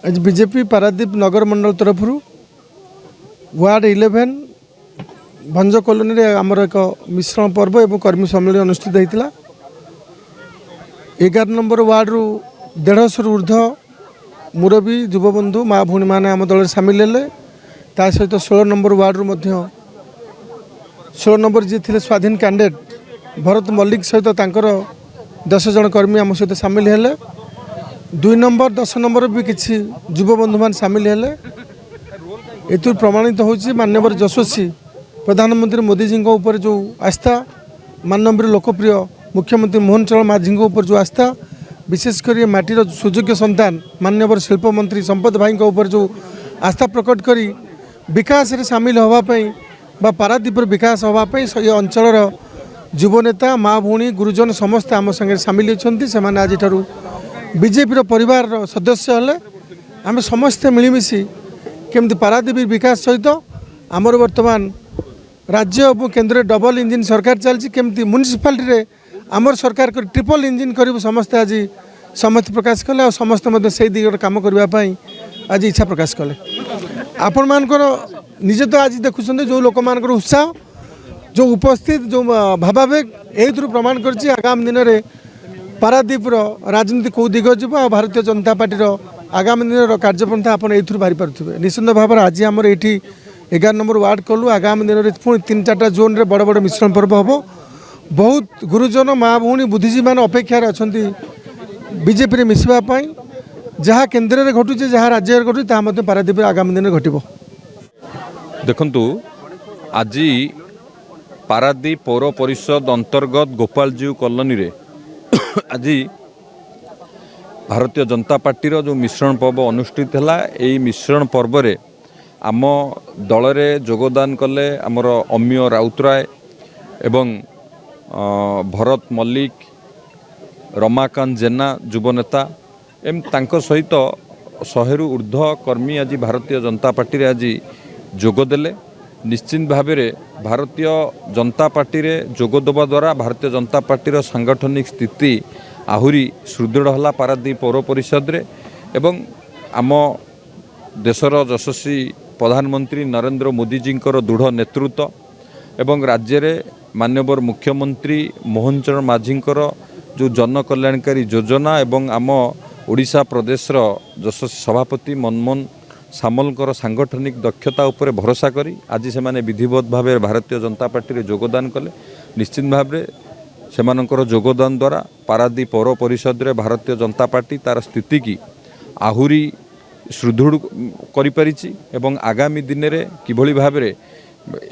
आज बीजेपी पारादीप नगर मंडल तरफ ward 11 भंज colony रे आमर एक मिश्रण पर्व और कर्मी सम्मेलन अनुष्ठित होता 11 नंबर वार्ड रु 150 ऊर्ध मुरबी युवबंधु माँ भूणी मैंने आम दल सामिल हेले ता सहित 16 नंबर वार्ड रु 16 नंबर जी थे स्वाधीन कैंडिडेट भरत मल्लिक सहित 10 जन कर्मी आम सहित सामिल हेले 2 नंबर 10 नंबर भी किसी युवबंधु मान सामिल हेले एतु प्रमाणित होची माननीय यशस्वी प्रधानमंत्री मोदी जी ऊपर जो आस्था माननीय लोकप्रिय मुख्यमंत्री मोहन चरण माझी ऊपर जो आस्था विशेषकर माटीर सुयोग्य संतान माननीय शिल्प मंत्री संपद भाई ऊपर जो आस्था प्रकट करी विकास रे सामिल होवाई बा पारादीप विकास होवाई ये अंचल युवनेता माँ भूणी गुरुजन समस्ते आम संगे सामिल होती से आज बीजेपी परिवार सदस्य हेले आम समस्ते मिलमिशि केमती पारादीप विकास सहित आमर वर्तमान राज्य और केंद्र डबल इंजिन सरकार चलती केमती म्युनिसिपालिटी आमर सरकार ट्रिपल इंजिन करूँ समस्ते आज समस्त प्रकाश कले और समस्त से दिगरे कम करने आज इच्छा प्रकाश कले आपण मानकर निजे तो आज देखुं जो लोक मान उत्साह जो उपस्थित जो भावावेग यही प्रमाण कर आगामी दिन में पारादीप राजनीति कौ दिग जीव आ भारतीय जनता पार्टी आगामी दिन कार्यपंथा आप बाहरी पारे निश्चित भाव में आज आम ये 11 नंबर वार्ड कलु आगामी दिन में पुणी 3-4 जोन रे बड़ बड़ मिश्रण पर्व हम बहुत गुरुजन माँ भूणी बुद्धिजीवी मान अपेक्षार अच्छा बीजेपी मिसवाई जहाँ केन्द्र में घटुचे जहाँ राज्य में घटुचे पारादीप आगामी दिन में घटव देखु आज पारादीप पौर परिषद अंतर्गत गोपालजीव कॉलोनी रे आज भारतीय जनता पार्टी जो मिश्रण पर्व अनुष्ठित है यही मिश्रण पर्व रे आम दल रे योगदान कले आमर अमीय राउतराय एवं भरत मल्लिक रमाकांत जेना युवनेता एम तांको सहित 100 रु ऊर्ध्व कर्मी आज भारतीय जनता पार्टी रे आज जोगदेले निश्चित भाव में भारतीय जनता पार्टी रे जोगदवा द्वारा भारतीय जनता पार्टी सांगठनिक स्थिति आहुरी सुदृढ़ है पारादीप पौर परिषद रे एवं आम देशर यशस्वी प्रधानमंत्री नरेंद्र मोदी जी दृढ़ नेतृत्व एवं राज्य रे माननीय मुख्यमंत्री मोहन चरण माझी जो जन कल्याणकारी योजना एवं आम ओडिशा प्रदेश यशस्वी सभापति मनमोहन सामलकर सांगठनिक दक्षता उपर भरोसा करी आज से माने विधिवत भाव भारतीय जनता पार्टी रे योगदान कले निश्चित भाव में सेमानकर योगदान द्वारा पारादीप पौर परिषद रे भारतीय जनता पार्टी तार स्थिति की आहुरी सुदृढ़ करिपारिछि एवं आगामी दिन में किभली भाव में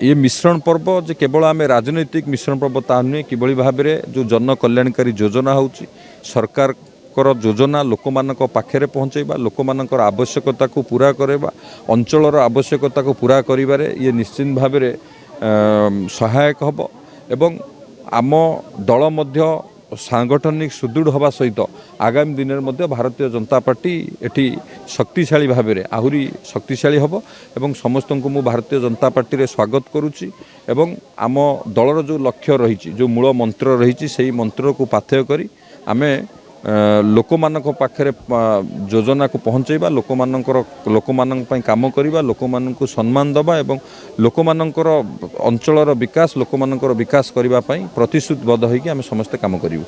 ये मिश्रण पर्व जे केवल आम राजनैतिक मिश्रण पर्व ता नुहे किभली भाव में जो जन कल्याणकारी योजना होउछि सरकार योजना लोक मानक पाखे पहुँचेबा लोक मानकर आवश्यकता को पूरा करवा अंचलर आवश्यकता को पूरा करिबारे ये निश्चित भाव में सहायक हब एवं आम दल मध्य सांगठनिक सुदृढ़ हवा सहित आगामी दिन में भारतीय जनता पार्टी एटी शक्तिशाली भाव में आहुरी शक्तिशाली हब एवं समस्त को मु भारतीय जनता पार्टी रे स्वागत करुच्ची एवं आम दलर जो लक्ष्य रही जो मूल मंत्र रही से मंत्र को पाथेय करी आमे लोक मानक पाखरे योजना को पहुँचेबा लोक मानक काम करवा लोक मानक सम्मान दबा एवं लोक मानकर अंचलर विकास लोक मानकर विकास करने प्रतिश्रुतिबद्ध होइकि आमे समस्ते काम करिवु।